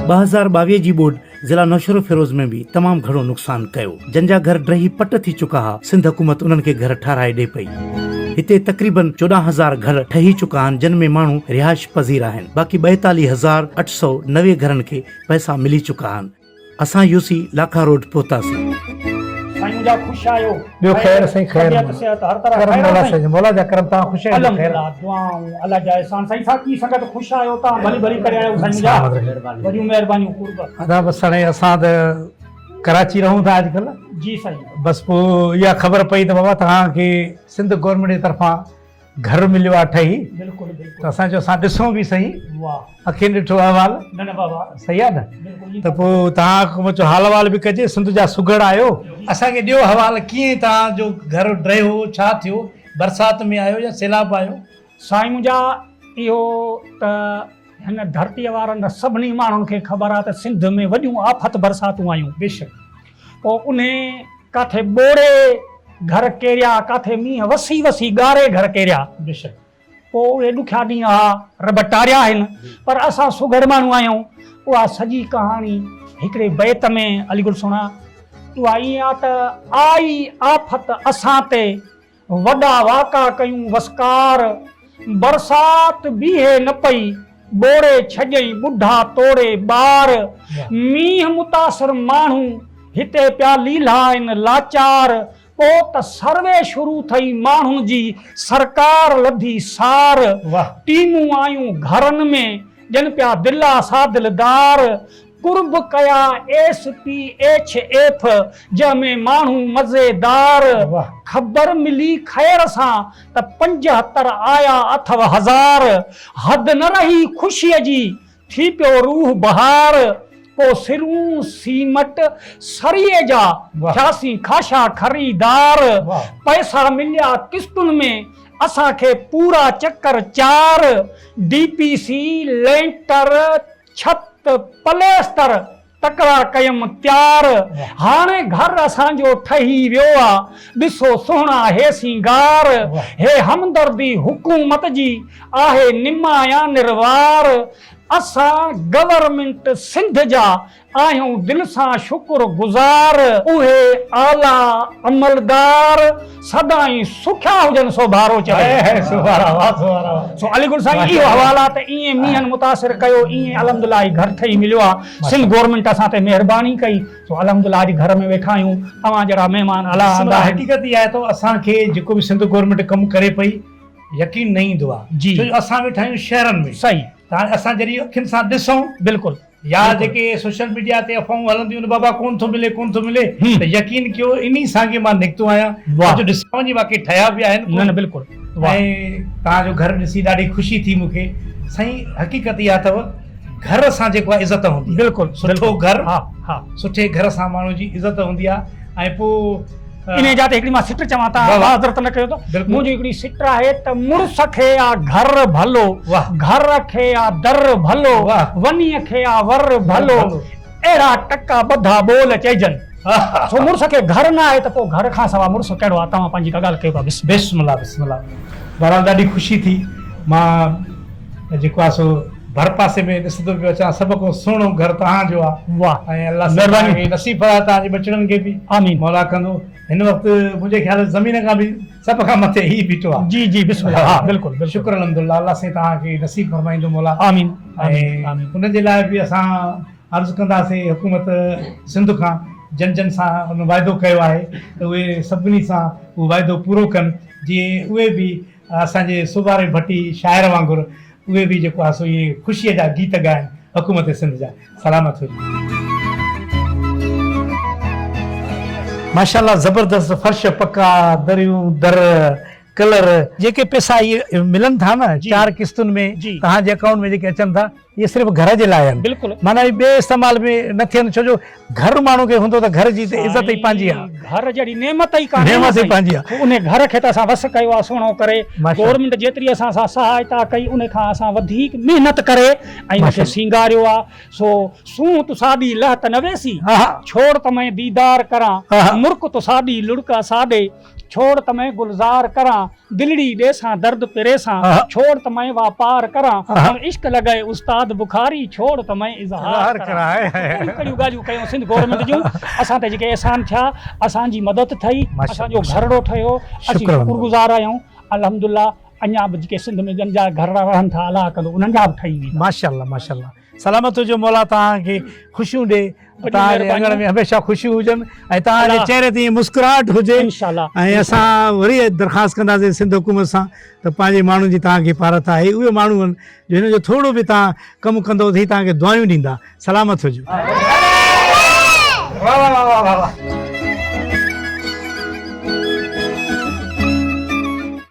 2022 जी ॿोॾि ज़िला नौशरो फिरोज़ में भी तमाम घणो नुक़सान कयो। जंहिंजा घर ड्रही पट थी चुका हा, सिंध हुकूमत उन्हनि खे घर ठाराए ॾे पई। हिते तक़रीबन 14,000 घर ठही चुका आहिनि, जिन में माण्हू रिहाइश पज़ीर आहिनि। बाक़ी 42,890 घरनि खे पैसा मिली चुका आहिनि। असां यूसी लाखा रोड पहुतासीं। साईं मुझा खुश आयो। ॿियो ख़ैर साईं, ख़ैर हर तरह करम मौला साईं, मौला जा करम तां खुश आहियो। अल्हम्दुलिल्लाह, दुआऊं अल्लाह जा एहसान। साईं साहब की संगत खुश आयो, ता भली भली करे आयो। साईं मुझा वॾियूं महिरबानियूं कुर्ब। अदा बस हाणे असां त कराची रहूं था अॼुकल्ह। जी साईं। बस पोइ इहा ख़बर पई त बाबा तव्हांखे सिंध गवर्नमेंट जे तरफ़ां घर मिलियो आहे ठही। बिल्कुलु त बिल्कुलु। असां चयो असां ॾिसूं बि सही, वाह, अखियुनि ॾिठो अहवाल। न न बाबा, सही आहे न? बिल्कुलु। त पोइ तव्हां चयो हाल अहवाल बि कजे, सिंध जा सुगड़ आयो, असांखे ॾियो हवाल कीअं तव्हांजो घर ड्रहियो, छा थियो, बरसाति में आयो या सैलाब आयो? साईं मुंहिंजा इहो त हिन धरतीअ वारनि सभिनी माण्हुनि खे ख़बर आहे त सिंध में वॾियूं आफ़त बरसातूं आयूं। बेशक। पोइ उन काथे ॿोड़े घर केरिया, काथे मींहं वसी वसी ॻारे घर केरिया। बेशक। पोइ उहे ॾुखिया ॾींहं हा रब टारिया आहिनि, पर असां सुघड़ माण्हू आहियूं। उहा सॼी कहाणी हिकिड़े बैत में अलीगुल सुणा। उहा ईअं आहे त आई आफ़त असां ते, वॾा वाका कयूं वसकार, बरसाति बीहे न पई, ॿोड़े छॾियईं ॿुढा तोड़े ॿार। मींहं मुतासिर माण्हू हिते पिया लीला आहिनि लाचार। पोइ त सर्वे शुरू थई माण्हुनि जी, सरकार लधी सार। टीमूं आयूं घरनि में, ॼण पिया दिला सा दिलदार। कुर्ब कया SPHF, जंहिंमें माण्हू मज़ेदार। ख़बर मिली ख़ैर सां त 75 आया अथव हज़ार। हद न रही ख़ुशीअ जी, थी पियो रूह बहार। पोइ सिरूं सीमट सरीअ जा थियासीं खाशा ख़रीदार। पैसा मिलिया किस्तुनि में, असांखे पूरा चक्कर 4। DPC लेंटर छत पलेस्तर तकड़ा कयमि तयार। हाणे घर असांजो ठही वियो आहे, ॾिसो सुहिणा हे सिंगार। हे हमदर्दी हुकूमत जी आहे निमाया निर्वार। असां गवर्नमेंट सिंध जा आहियूं दिल सां शुक्र गुज़ार। उहे आला अमलदार सदाई सुखिया हुजनि, सो भारो चए। सो अलीगुल साईं इहो हवाला त ईअं मींहनि मुतासिर कयो, ईअं अल्हम्दुलिल्लाह घर ठही मिलियो आहे। सिंध गवर्नमेंट असां ते महिरबानी कई। सो अल्हम्दुलिल्लाह अॼु घर में वेठा आहियूं, तव्हां जहिड़ा महिमान अला। हक़ीक़त इहा आहे त असांखे जेको बि सिंध गवर्नमेंट कमु करे पई, यकीन न ईंदो आहे जी। असां वेठा आहियूं शहरनि में। सही। त असां जॾहिं अखियुनि सां ॾिसूं, बिल्कुलु, या जेके सोशल मीडिया ते अफ़वाहूं हलंदियूं आहिनि, बाबा कोन थो मिले कोन थो मिले, त यकीन कयो इन्ही सां के मां निकितो आहियां। जो ॾिसण जी वाकई ठहिया बि आहिनि। न न बिल्कुलु। ऐं तव्हांजो घर ॾिसी ॾाढी ख़ुशी थी मूंखे। साईं हक़ीक़त इहा अथव, घर सां जेको आहे इज़त हूंदी। बिल्कुलु सुठो घर, हा सुठे घर सां माण्हू जी इज़त हूंदी आहे। ऐं पोइ इन जा ते हिकिड़ी मां सिट चवां था, हज़रत न कयो त मुंहिंजी हिकिड़ी सिट आहे त मुड़ुस खे आ घर भलो, घर खे आ दर भलो, वनीअ खे आ वर भलो, अहिड़ा टका ॿधा ॿोल चइजनि। सो मुड़ुस खे घर न आहे त पोइ घर खां सवाइ मुड़ुस कहिड़ो आहे? तव्हां पंहिंजी ॻाल्हि कयो। बिस्मिल्लाह बिस्मिल्लाह। बहरहाल ॾाढी ख़ुशी थी। मां जेको आहे सो भर पासे में ॾिसंदो पियो अचां, सभ खां सुहिणो घर तव्हांजो आहे। वाह। ऐं अल्लाह महिरबानी नसीब आहे तव्हांजे बचड़नि खे बि आमीन मौला कंदो। हिन वक़्तु मुंहिंजे ख़्याल ज़मीन खां बि सभ खां मथे ही बीठो आहे। जी जी बिस्मिल्लाह। हा बिल्कुलु शुक्र अल्हम्दुलिल्लाह। अल्लाह से तव्हांखे नसीब फरमाईंदो मौला। आमीन आमीन। उनजे लाइ बि असां अर्ज़ु कंदासीं हुकूमत सिंध खां, जन सां उन वाइदो कयो आहे त उहे सभिनी सां उहो वाइदो पूरो कनि, जीअं उहे बि असांजे सुबारे भट्टी शाइर वांगुरु उहे बि जेको आहे सो इहे ख़ुशीअ जा गीत ॻाइनि हुकूमत सिंध जा। सलामत हुजे। माशाल्लाह ज़बरदस्त फर्श पक्का, दरियूं दर, कलर, जेके पैसा इहे मिलनि था न 4 किस्तुनि में तव्हांजे अकाउंट में जेके अचनि था, इहे सिर्फ़ु घर जे लाइ आहिनि। बिल्कुलु। माना ॿिए इस्तेमाल में न थियनि, छो जो घर माण्हू खे हूंदो त घर जी त इज़त ई पंहिंजी आहे। घर जहिड़ी नेमत ई कान्हे, नेमत ई पंहिंजी आहे। उन घर खे त असां वस कयो आहे सुहिणो करे। गवर्नमेंट जेतिरी असां सां सहायता कई, उन खां असां वधीक महिनत करे ऐं उनखे सिंगारियो आहे। सो सूं तु सादी लह त न वेसी, छोड़ त मैं दीदार करां, मुर्क तो सादी लुड़का सादे, छोड़ तमें गुलजार करा दिलड़ी दे सां दर्द पिरे सां हाँ। छोड़ तमें वापार करा हाँ। और इश्क लॻे उस्ताद बुखारी छोड़ तमें इज़हार करा कहिड़ियूं ॻाल्हियूं कयूं सिंध गवर्नमेंट जूं असां ते जेके एहसान थिया असांजी मदद थई असांजो घरड़ो ठहियो असीं शुक्र शुक्रगुज़ार आहियूं अल्हम्दुलिल्लाह अञा बि जेके सिंध में जंहिंजा घर रहनि था अलाह कंदो उन्हनि जा बि ठही वेंदा माशाल्लाह माशाल्लाह सलामत हुजो मौला तव्हांखे ख़ुशियूं ॾे तव्हांजे अङण में हमेशा ख़ुशियूं हुजनि ऐं तव्हांजे अल्लाह। चेहरे ते ईअं मुस्कुराहट हुजे इंशाअल्लाह ऐं असां वरी दरख़्वास्त कंदासीं सिंध हुकूमत सां त पंहिंजे माण्हुनि जी तव्हांखे हिफ़ारत आहे उहे माण्हू आहिनि जो हिन जो थोरो बि तव्हां कमु कंदो त ही तव्हांखे दुआयूं ॾींदा सलामत हुजो वाह वाह वाह वाह वाह